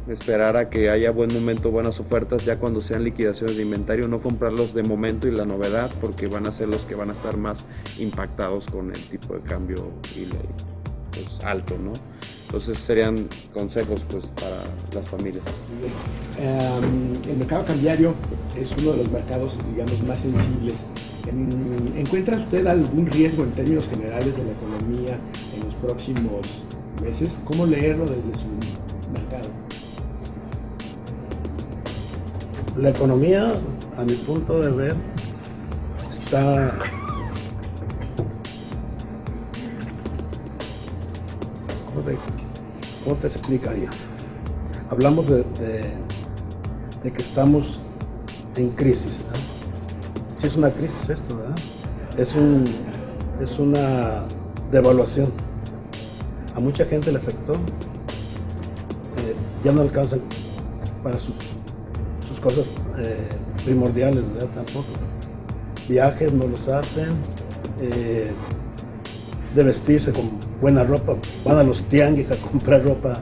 esperar a que haya buen momento, buenas ofertas, ya cuando sean liquidaciones de inventario, no comprarlos de momento y la novedad, porque van a ser los que van a estar más impactados con el tipo de cambio y pues, alto, ¿no? Entonces serían consejos pues para las familias. El mercado cambiario es uno de los mercados, digamos, más sensibles. ¿Encuentra usted algún riesgo en términos generales de la economía en los próximos meses? ¿Cómo leerlo desde su mercado? La economía, a mi punto de ver, está ¿cómo te explicaría? Hablamos de que estamos en crisis, ¿verdad? Sí es una crisis esto, ¿verdad? Es una devaluación. A mucha gente le afectó. Ya no alcanzan para sus cosas primordiales, ¿verdad? Tampoco. Viajes no los hacen. De vestirse con buena ropa, van a los tianguis a comprar ropa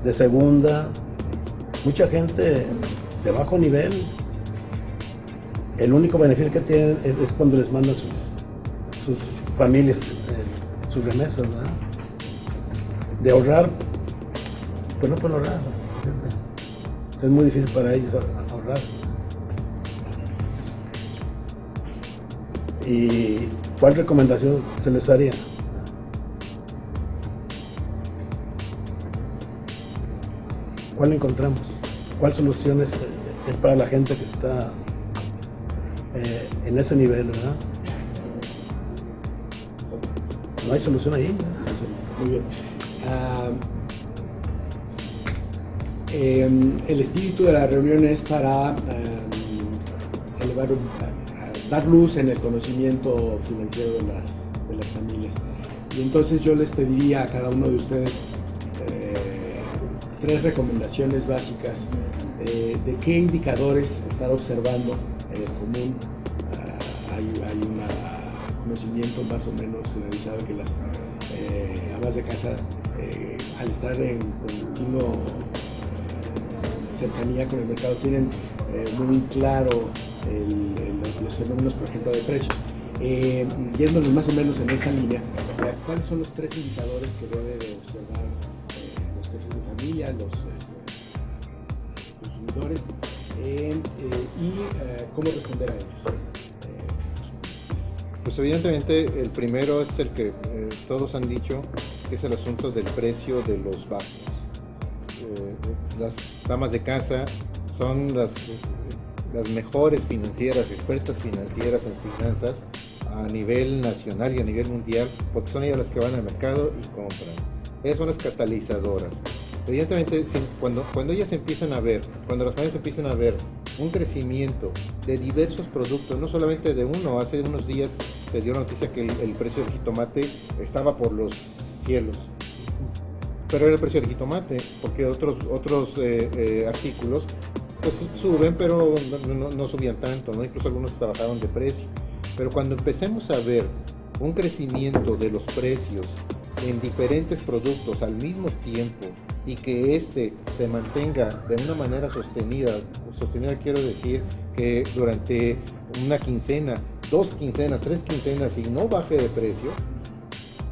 de segunda. Mucha gente de bajo nivel, el único beneficio que tienen es cuando les mandan sus familias sus remesas, ¿verdad? De ahorrar, pues no pueden ahorrar, ¿entiendes? Es muy difícil para ellos ahorrar. ¿Y cuál recomendación se les haría? ¿Cuál encontramos? ¿Cuál solución es para la gente que está en ese nivel, verdad? No hay solución ahí, ¿verdad? Muy bien. El espíritu de la reunión es para dar luz en el conocimiento financiero de las familias. Y entonces yo les pediría a cada uno de ustedes 3 recomendaciones básicas de qué indicadores estar observando en el común. Hay un conocimiento más o menos generalizado que las amas de casa, al estar en continuo cercanía con el mercado, tienen muy claro los fenómenos, por ejemplo, de precios. Yéndonos más o menos en esa línea, ¿cuáles son los 3 indicadores que debe de observar los jefes de familia, los consumidores, y cómo responder a ellos? Pues evidentemente el primero es el que todos han dicho, que es el asunto del precio de los básicos. Las amas de casa son las mejores financieras, expertas financieras en finanzas a nivel nacional y a nivel mundial, porque son ellas las que van al mercado y compran. Ellas son las catalizadoras. Evidentemente, cuando ellas empiezan a ver, cuando las familias empiezan a ver un crecimiento de diversos productos, no solamente de uno. Hace unos días se dio la noticia que el precio del jitomate estaba por los cielos, pero era el precio del jitomate, porque otros artículos pues suben, pero no subían tanto, ¿no? Incluso algunos hasta bajaron de precio. Pero cuando empecemos a ver un crecimiento de los precios en diferentes productos al mismo tiempo, y que se mantenga de una manera sostenida quiero decir que durante una quincena, 2 quincenas, 3 quincenas y no baje de precio,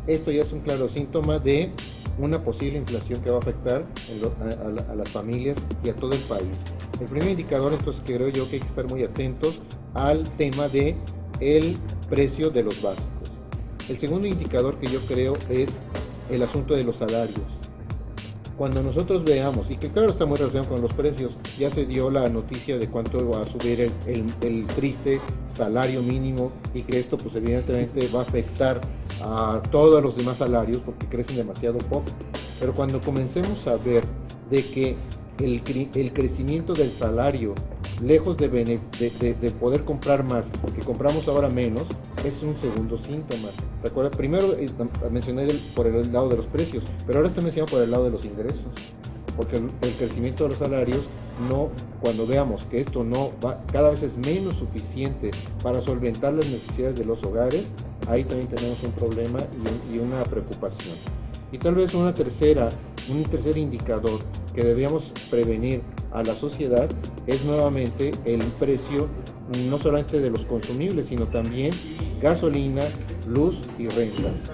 esto ya es un claro síntoma de una posible inflación que va a afectar a las familias y a todo el país. El primer indicador, entonces, que creo yo que hay que estar muy atentos al tema de el precio de los básicos. El segundo indicador que yo creo es el asunto de los salarios. Cuando nosotros veamos, y que claro está muy relacionado con los precios, ya se dio la noticia de cuánto va a subir el triste salario mínimo, y que esto pues evidentemente va a afectar a todos los demás salarios porque crecen demasiado poco. Pero cuando comencemos a ver de que el crecimiento del salario, lejos de poder comprar más, porque compramos ahora menos, es un segundo síntoma. Recuerda, primero mencioné por el lado de los precios, pero ahora estoy mencionando por el lado de los ingresos, porque el crecimiento de los salarios, cuando veamos que esto no va, cada vez es menos suficiente para solventar las necesidades de los hogares, ahí también tenemos un problema y una preocupación. Y tal vez un tercer indicador que debíamos prevenir a la sociedad es nuevamente el precio, no solamente de los consumibles, sino también gasolina, luz y rentas.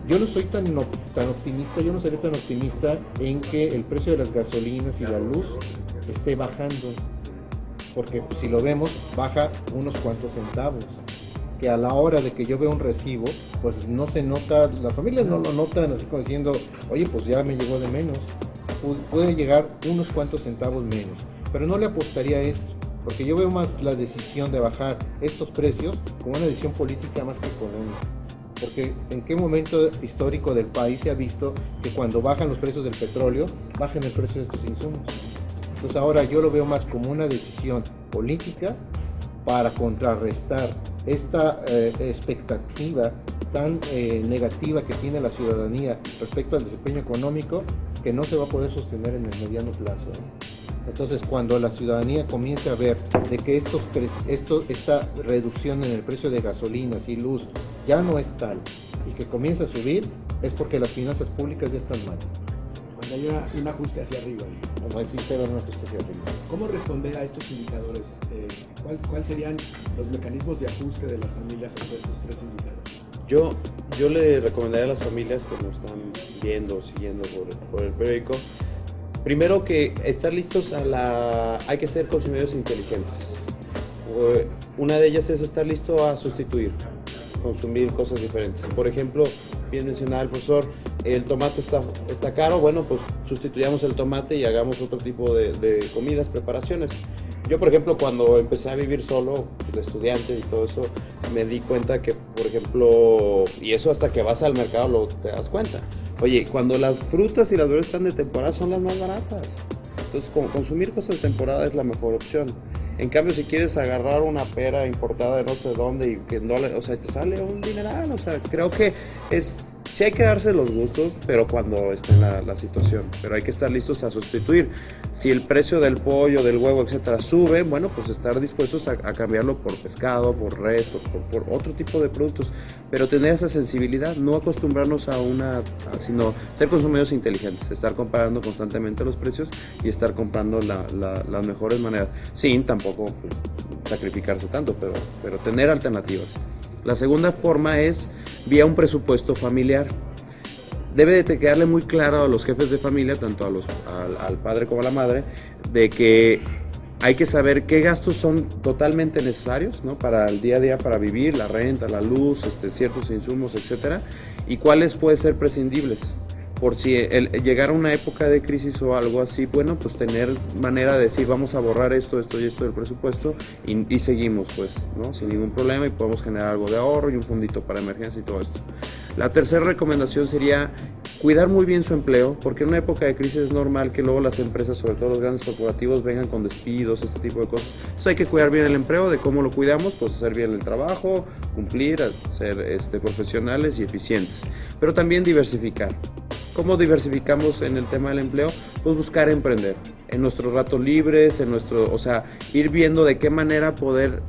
Yo no soy tan optimista, yo no seré tan optimista en que el precio de las gasolinas y la luz esté bajando, porque pues, si lo vemos, baja unos cuantos centavos, que a la hora de que yo veo un recibo, pues no se nota, las familias no lo notan así como diciendo, oye, pues ya me llegó de menos, puede llegar unos cuantos centavos menos, pero no le apostaría a esto, porque yo veo más la decisión de bajar estos precios como una decisión política más que económica. Porque en qué momento histórico del país se ha visto que cuando bajan los precios del petróleo, bajen el precio de estos insumos. Entonces ahora yo lo veo más como una decisión política para contrarrestar esta expectativa tan negativa que tiene la ciudadanía respecto al desempeño económico, que no se va a poder sostener en el mediano plazo. Entonces, cuando la ciudadanía comience a ver de que esta reducción en el precio de gasolinas y luz ya no es tal y que comienza a subir, es porque las finanzas públicas ya están mal. Cuando hay un ajuste hacia arriba. Como hay un ajuste hacia arriba. ¿Cómo responder a estos indicadores? ¿Cuáles serían los mecanismos de ajuste de las familias ante estos tres indicadores? Yo le recomendaría a las familias que nos están viendo, siguiendo por el periódico, primero que estar listos hay que ser consumidores inteligentes. Una de ellas es estar listo a sustituir, consumir cosas diferentes. Por ejemplo, bien mencionaba el profesor, el tomate está caro, bueno, pues sustituyamos el tomate y hagamos otro tipo de comidas, preparaciones. Yo, por ejemplo, cuando empecé a vivir solo, de estudiante y todo eso, me di cuenta que, por ejemplo, y eso hasta que vas al mercado te das cuenta. Oye, cuando las frutas y las verduras están de temporada son las más baratas. Entonces, consumir cosas de temporada es la mejor opción. En cambio, si quieres agarrar una pera importada de no sé dónde y que no o sea, te sale un dineral. O sea, creo que sí hay que darse los gustos, pero cuando esté en la situación. Pero hay que estar listos a sustituir. Si el precio del pollo, del huevo, etcétera, sube, bueno, pues estar dispuestos a cambiarlo por pescado, por res, por otro tipo de productos. Pero tener esa sensibilidad, no acostumbrarnos sino ser consumidores inteligentes, estar comparando constantemente los precios y estar comprando las mejores maneras, sin tampoco pues, sacrificarse tanto, pero tener alternativas. La segunda forma es vía un presupuesto familiar. Debe de quedarle muy claro a los jefes de familia, tanto al padre como a la madre, de que hay que saber qué gastos son totalmente necesarios, ¿no? Para el día a día, para vivir, la renta, la luz, ciertos insumos, etcétera, y cuáles pueden ser prescindibles. Por si llegar a una época de crisis o algo así, bueno, pues tener manera de decir, vamos a borrar esto y esto del presupuesto y seguimos, pues, ¿no? Sin ningún problema y podemos generar algo de ahorro y un fondito para emergencia y todo esto. La tercera recomendación sería cuidar muy bien su empleo, porque en una época de crisis es normal que luego las empresas, sobre todo los grandes corporativos, vengan con despidos, este tipo de cosas. Entonces hay que cuidar bien el empleo, de cómo lo cuidamos, pues hacer bien el trabajo, cumplir, ser profesionales y eficientes, pero también diversificar. ¿Cómo diversificamos en el tema del empleo? Pues buscar emprender en nuestros ratos libres, ir viendo de qué manera poder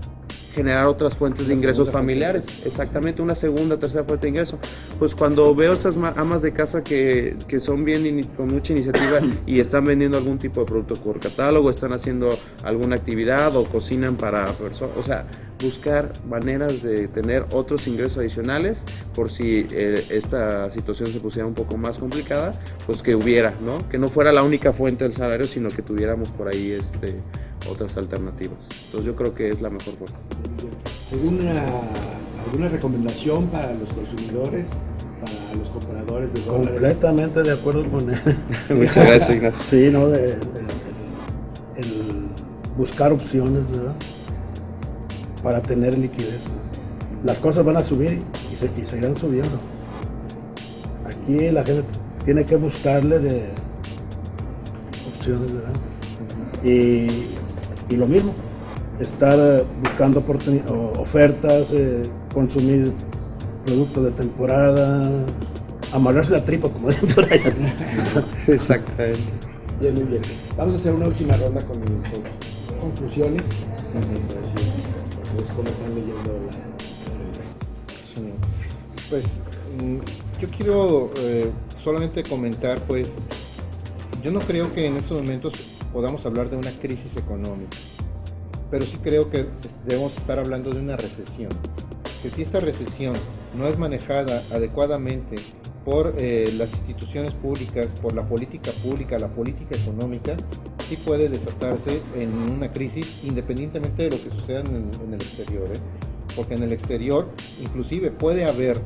generar otras fuentes de ingresos familiares. Exactamente, una segunda, tercera fuente de ingreso. Pues cuando veo esas amas de casa que son bien con mucha iniciativa y están vendiendo algún tipo de producto por catálogo, están haciendo alguna actividad o cocinan para personas, buscar maneras de tener otros ingresos adicionales por si esta situación se pusiera un poco más complicada, pues que hubiera, ¿no? Que no fuera la única fuente del salario, sino que tuviéramos por ahí otras alternativas. Entonces yo creo que es la mejor forma. ¿Alguna recomendación para los consumidores, para los compradores de dólares? Completamente de acuerdo con él. Muchas gracias, Ignacio. Sí, ¿no? El buscar opciones, ¿verdad? Para tener liquidez. Las cosas van a subir y seguirán subiendo. Aquí la gente tiene que buscarle de opciones, ¿verdad? Y lo mismo, estar buscando ofertas, consumir productos de temporada, amarrarse la tripa, como dicen por allá. Exactamente. Bien, muy bien. Vamos a hacer una última ronda con conclusiones. ¿Cómo están leyendo Pues yo quiero solamente comentar, pues yo no creo que en estos momentos podamos hablar de una crisis económica, pero sí creo que debemos estar hablando de una recesión. que si esta recesión no es manejada adecuadamente por las instituciones públicas, por la política pública, la política económica, sí puede desatarse en una crisis independientemente de lo que suceda en el exterior, porque en el exterior inclusive puede haber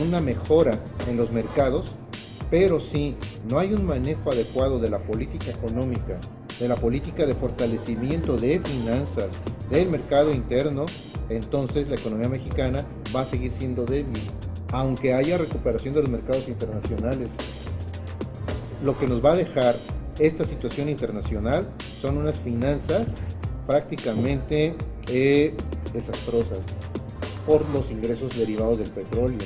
una mejora en los mercados, pero si no hay un manejo adecuado de la política económica, de la política de fortalecimiento de finanzas, del mercado interno, entonces la economía mexicana va a seguir siendo débil, aunque haya recuperación de los mercados internacionales. Lo que nos va a dejar esta situación internacional son unas finanzas prácticamente desastrosas por los ingresos derivados del petróleo.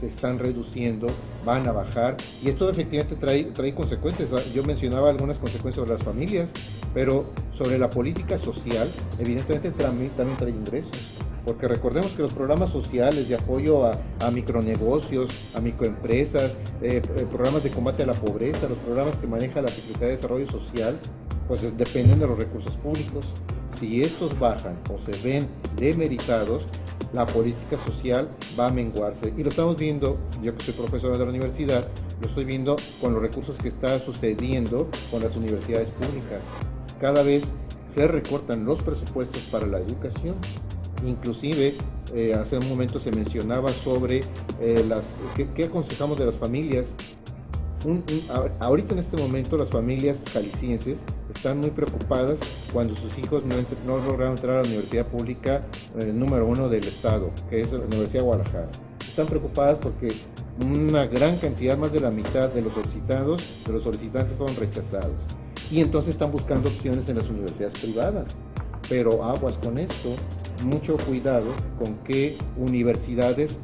Se están reduciendo, van a bajar, y esto efectivamente trae consecuencias. Yo mencionaba algunas consecuencias sobre las familias, pero sobre la política social evidentemente también trae ingresos, porque recordemos que los programas sociales de apoyo a micronegocios, a microempresas, programas de combate a la pobreza, los programas que maneja la Secretaría de Desarrollo Social, pues dependen de los recursos públicos. Si estos bajan o se ven demeritados, la política social va a menguarse, y lo estamos viendo. Yo que soy profesor de la universidad, lo estoy viendo con los recursos que está sucediendo con las universidades públicas. Cada vez se recortan los presupuestos para la educación. Inclusive hace un momento se mencionaba sobre ¿qué aconsejamos de las familias? Ahorita en este momento las familias jaliscienses están muy preocupadas cuando sus hijos no lograron entrar a la universidad pública número 1 del estado, que es la Universidad de Guadalajara. Están preocupadas porque una gran cantidad, más de la mitad de los solicitantes fueron rechazados, y entonces están buscando opciones en las universidades privadas. Pero aguas con esto, mucho cuidado con a qué universidades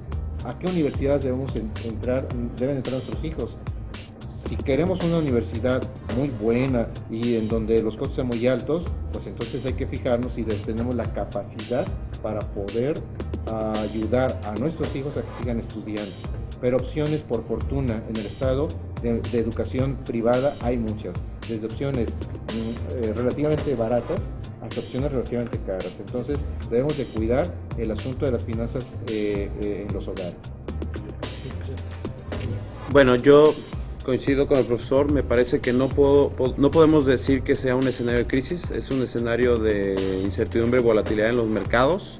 deben entrar nuestros hijos. Si queremos una universidad muy buena y en donde los costos sean muy altos, pues entonces hay que fijarnos si tenemos la capacidad para poder ayudar a nuestros hijos a que sigan estudiando. Pero opciones, por fortuna, en el estado de educación privada hay muchas, desde opciones relativamente baratas hasta opciones relativamente caras. Entonces debemos de cuidar el asunto de las finanzas en los hogares. Bueno, yo coincido con el profesor. Me parece que no podemos decir que sea un escenario de crisis, es un escenario de incertidumbre y volatilidad en los mercados.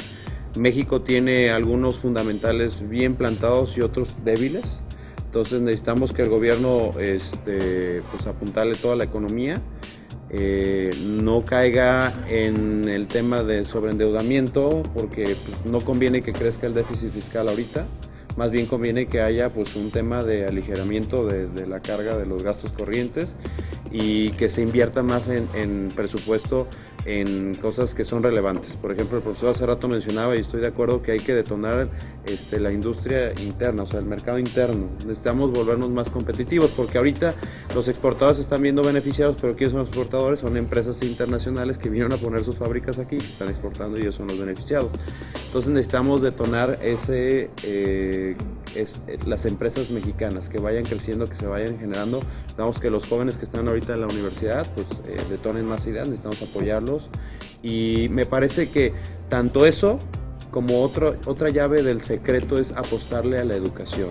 México tiene algunos fundamentales bien plantados y otros débiles, entonces necesitamos que el gobierno pues apuntale toda la economía, no caiga en el tema de sobreendeudamiento, porque pues, no conviene que crezca el déficit fiscal ahorita. Más bien conviene que haya pues un tema de aligeramiento de la carga de los gastos corrientes, y que se invierta más en presupuesto en cosas que son relevantes. Por ejemplo, el profesor hace rato mencionaba, y estoy de acuerdo, que hay que detonar la industria interna, o sea, el mercado interno. Necesitamos volvernos más competitivos, porque ahorita los exportadores se están viendo beneficiados, pero ¿quiénes son los exportadores? Son empresas internacionales que vinieron a poner sus fábricas aquí, que están exportando, y ellos son los beneficiados. Entonces necesitamos detonar las empresas mexicanas que vayan creciendo, que se vayan generando. Necesitamos que los jóvenes que están ahorita en la universidad pues detonen más ideas, necesitamos apoyarlos, y me parece que tanto eso como otra llave del secreto es apostarle a la educación.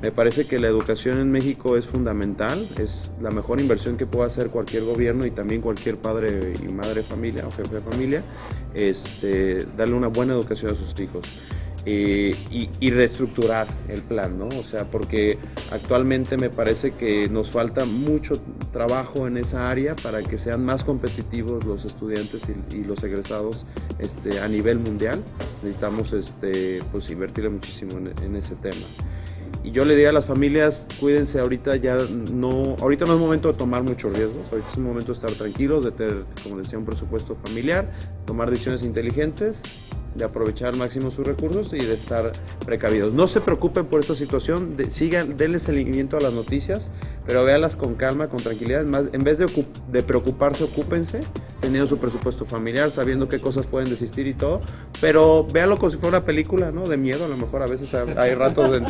Me parece que la educación en México es fundamental, es la mejor inversión que pueda hacer cualquier gobierno, y también cualquier padre y madre de familia o jefe de familia, darle una buena educación a sus hijos. Y reestructurar el plan, ¿no? O sea, porque actualmente me parece que nos falta mucho trabajo en esa área para que sean más competitivos los estudiantes y los egresados a nivel mundial. Necesitamos pues invertirle muchísimo en ese tema. Y yo le diría a las familias, cuídense, ahorita no es momento de tomar muchos riesgos, ahorita es un momento de estar tranquilos, de tener, como les decía, un presupuesto familiar, tomar decisiones inteligentes, de aprovechar al máximo sus recursos y de estar precavidos. No se preocupen por esta situación, denle seguimiento a las noticias, pero véanlas con calma, con tranquilidad. En vez de preocuparse, ocúpense teniendo su presupuesto familiar, sabiendo qué cosas pueden desistir y todo, pero véanlo como si fuera una película, ¿no? De miedo, a lo mejor a veces hay ratos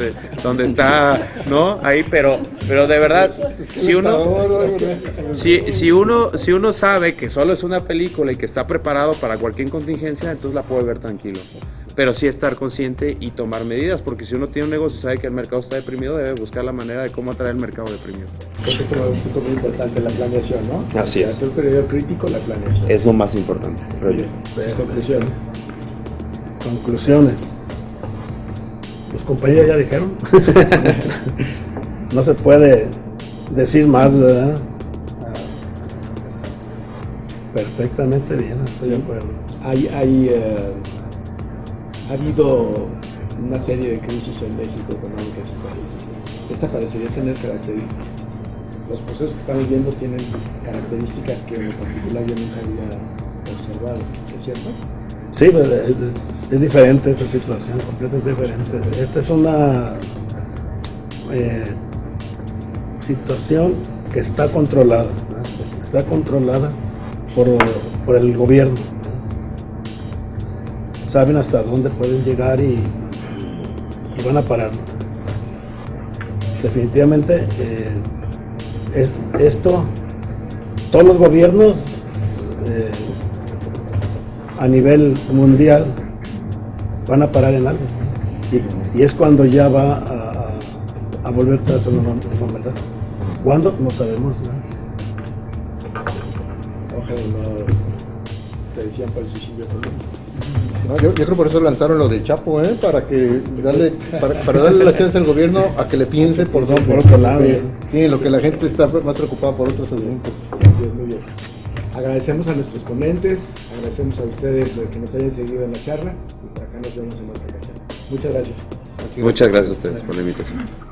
donde está, ¿no? Ahí, pero de verdad, si uno sabe que solo es una película y que está preparado para cualquier contingencia, entonces la puede ver tranquilo. pero sí estar consciente y tomar medidas, porque si uno tiene un negocio y sabe que el mercado está deprimido, debe buscar la manera de cómo atraer el mercado deprimido. Eso es como un punto muy importante, la planeación, ¿no? Así es. Ante un periodo crítico, la planeación. Es lo más importante, creo yo. Conclusiones. Conclusiones. Los compañeros ya dijeron. No se puede decir más, ¿verdad? Perfectamente bien, estoy de acuerdo. Ha habido una serie de crisis en México económicas y políticas. Esta parecería tener características. Los procesos que estamos viendo tienen características que en lo particular yo nunca había observado. ¿Es cierto? Sí, es diferente esta situación, completamente diferente. Esta es una situación que está controlada, ¿no? Está controlada por el gobierno. Saben hasta dónde pueden llegar y van a parar. Definitivamente esto, todos los gobiernos a nivel mundial van a parar en algo y es cuando ya va a volver a la normalidad. ¿Cuándo? No sabemos, ¿no? Ojalá no te decían por el suicidio político. No, yo creo por eso lanzaron lo del Chapo, para que para darle la chance al gobierno a que le piense por otro lado. Sí, lo que la gente está más preocupada por otros asuntos. Muy bien. Agradecemos a nuestros ponentes, agradecemos a ustedes que nos hayan seguido en la charla y por acá nos vemos en otra ocasión. Muchas gracias. Muchas gracias a ustedes por la invitación.